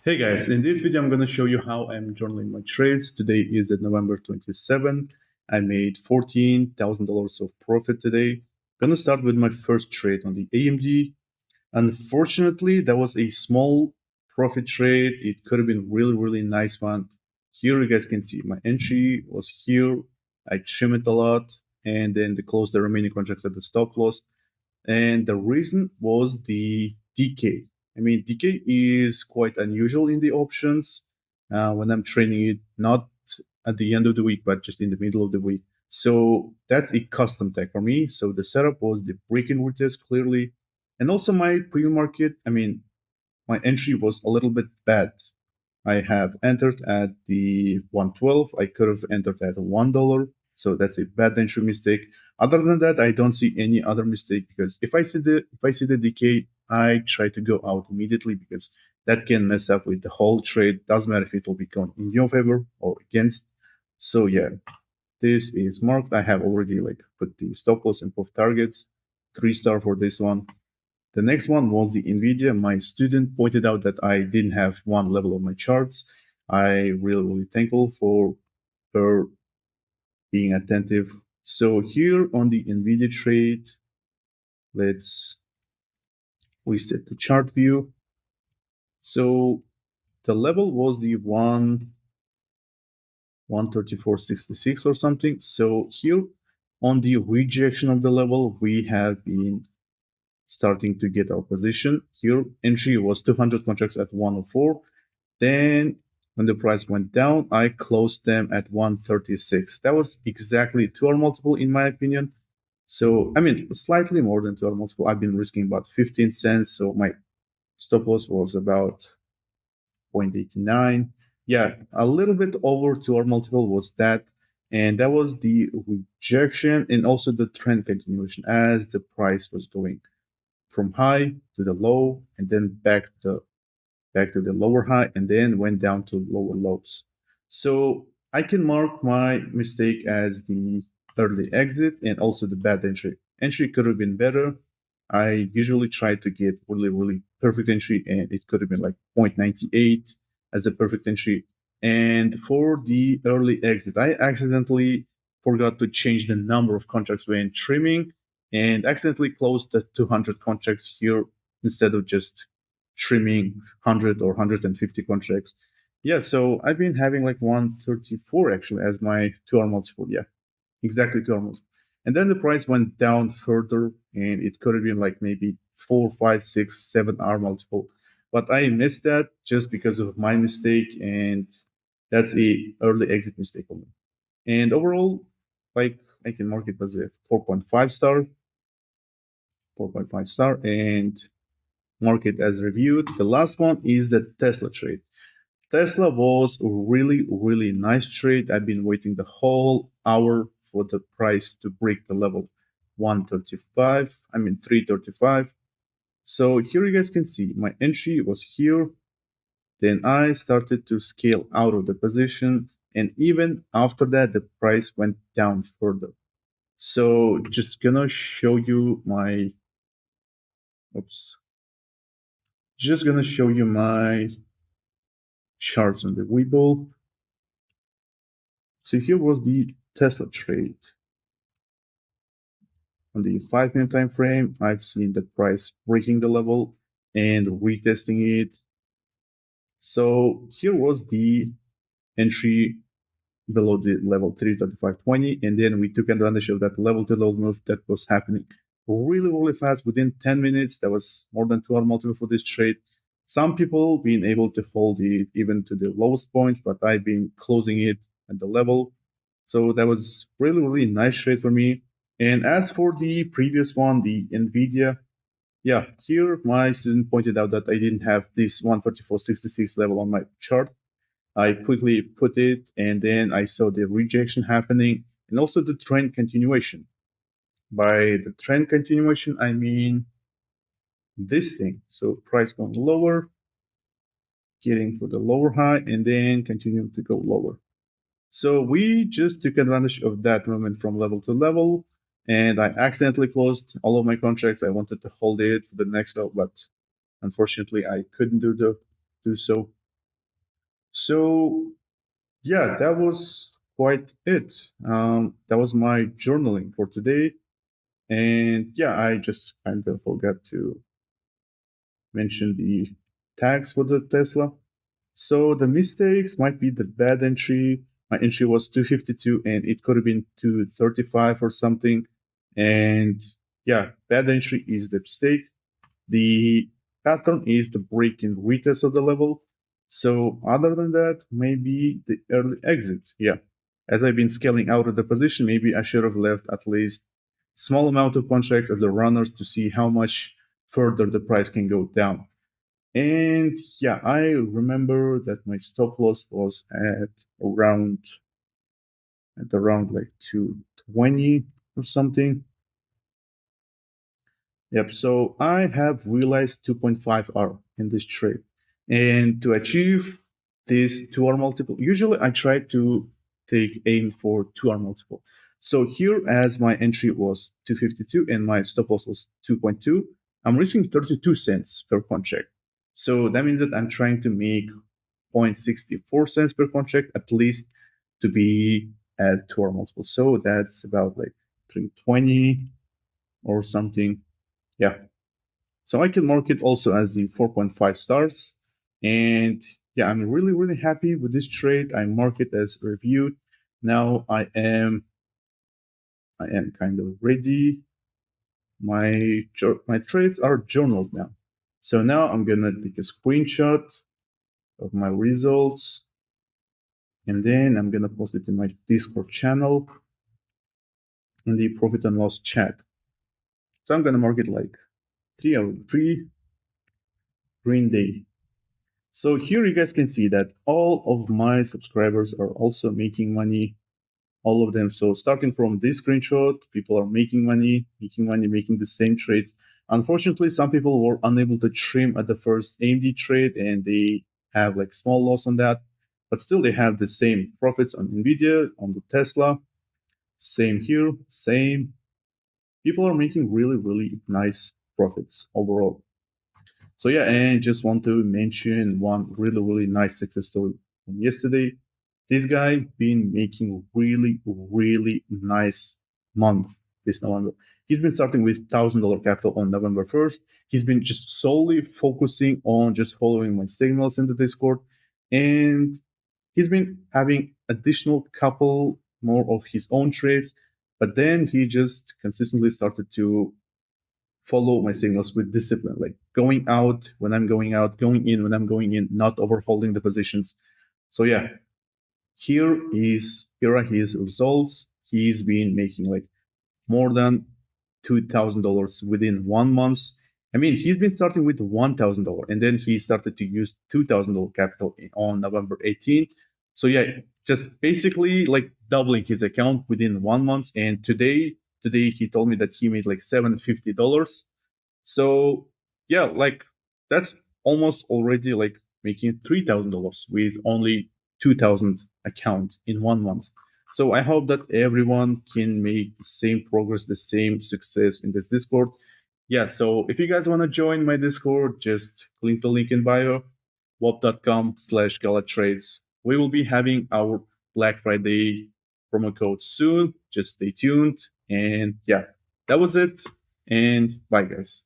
Hey guys, in this video I'm going to show you how I'm journaling my trades. Today is the November 27th. I made $14,000 of profit today. Going to start with my first trade on the AMD. Unfortunately, that was a small profit trade. It could have been really nice one. Here you guys can see my entry was here. I trim it a lot and then they close the remaining contracts at the stop loss. And the reason was the decay. I mean, decay is quite unusual in the options when I'm trading it, not at the end of the week, but just in the middle of the week. So that's a custom tag for me. So the setup was the break and retest clearly. And also my pre-market, I mean, my entry was a little bit bad. I have entered at the 112. I could have entered at $1. So that's a bad entry mistake. Other than that, I don't see any other mistake because if I see the decay, I try to go out immediately because that can mess up with the whole trade. Doesn't matter if it will be going in your favor or against. So yeah, this is marked. I have already put the stop loss and both targets. 3 star for this one. The next one was the Nvidia. My student pointed out that I didn't have one level of my charts. I really thankful for her being attentive. So here on the Nvidia trade, let's reset the chart view. So the level was the 134.66 or something. So here on the rejection of the level, we have been starting to get our position. Here entry was 200 contracts at 104. Then when the price went down, I closed them at 136. That was exactly 2-hour multiple in my opinion. So, I mean, slightly more than 2-hour multiple. I've been risking about 15 cents. So my stop loss was about 0.89. Yeah, a little bit over 2-hour multiple was that. And that was the rejection and also the trend continuation as the price was going from high to the low and then back to the lower high and then went down to lower lows. So I can mark my mistake as the early exit and also the bad entry. Entry could have been better. I usually try to get really perfect entry and it could have been like 0.98 as a perfect entry. And for the early exit, I accidentally forgot to change the number of contracts when trimming and accidentally closed the 200 contracts here instead of just trimming 100 or 150 contracts. Yeah, so I've been having like 134 actually as my 2-hour multiple. Yeah, exactly 2-hour multiple. And then the price went down further and it could have been like maybe 4, 5, 6, 7-hour multiple. But I missed that just because of my mistake and that's a early exit mistake for me. And overall, like I can mark it as a 4.5 star, 4.5 star, and market as reviewed. The last one is the Tesla trade. Tesla was a really nice trade. I've been waiting the whole hour for the price to break the level 135, I mean 335. So here you guys can see my entry was here. Then I started to scale out of the position. And even after that, the price went down further. So just gonna show you my, oops, just gonna show you my charts on the Webull. So here was the Tesla trade. On the 5-minute time frame, I've seen the price breaking the level and retesting it. So here was the entry below the level 335.20, and then we took advantage of that level to level move that was happening really fast within 10 minutes. That was more than 2-hour multiple for this trade. Some people being able to hold it even to the lowest point, but I've been closing it at the level. So that was really nice trade for me. And as for the previous one, the Nvidia, yeah, here my student pointed out that I didn't have this 134.66 level on my chart. I quickly put it and then I saw the rejection happening and also the trend continuation. By the trend continuation, I mean this thing. So price going lower, getting for the lower high, and then continuing to go lower. So we just took advantage of that movement from level to level, and I accidentally closed all of my contracts. I wanted to hold it for the next level, but unfortunately I couldn't do so. So yeah, that was quite it. That was my journaling for today. And yeah, I just kind of forgot to mention the tags for the Tesla. So the mistakes might be the bad entry. My entry was 252 and it could have been 235 or something. And yeah, bad entry is the mistake. The pattern is the break in retest of the level. So other than that, maybe the early exit. Yeah. As I've been scaling out of the position, maybe I should have left at least small amount of contracts as the runners to see how much further the price can go down. And yeah, I remember that my stop loss was at around like 220 or something. Yep. So I have realized 2.5R in this trade. And to achieve this 2R multiple, usually I try to take aim for 2R multiple. So here, as my entry was 252 and my stop loss was 2.2, I'm risking 32 cents per contract. So that means that I'm trying to make 0.64 cents per contract at least to be at 2R multiple. So that's about like 320 or something. Yeah. So I can mark it also as the 4.5 stars. And yeah, I'm really, really happy with this trade. I mark it as reviewed. Now I am kind of ready. My trades are journaled now. So now I'm gonna take a screenshot of my results and then I'm gonna post it in my Discord channel in the profit and loss chat. So I'm gonna mark it like 3 green day. So here you guys can see that all of my subscribers are also making money, all of them. So starting from this screenshot, people are making money, making the same trades. Unfortunately, some people were unable to trim at the first AMD trade and they have like small loss on that, but still they have the same profits on Nvidia, on the Tesla. Same here, same. People are making really, really nice profits overall. So yeah, and just want to mention one really, really nice success story from yesterday. This guy been making really, really nice month this November. He's been starting with $1,000 capital on November 1st. He's been just solely focusing on just following my signals in the Discord. And he's been having additional couple more of his own trades. But then he just consistently started to follow my signals with discipline, like going out when I'm going out, going in when I'm going in, not overholding the positions. So yeah, here are his results. He's been making like more than $2,000 within 1 month. I mean, he's been starting with $1,000 and then he started to use $2,000 capital on November 18th. So yeah, just basically like doubling his account within 1 month. And today he told me that he made like $750. So yeah, like that's almost already like making $3,000 with only 2,000 account in 1 month. So I hope that everyone can make the same progress, the same success in this Discord. Yeah, so if you guys want to join my Discord, just click the link in bio, wop.com/galatrades. We will be having our Black Friday promo code soon. Just stay tuned. And yeah, that was it. And bye, guys.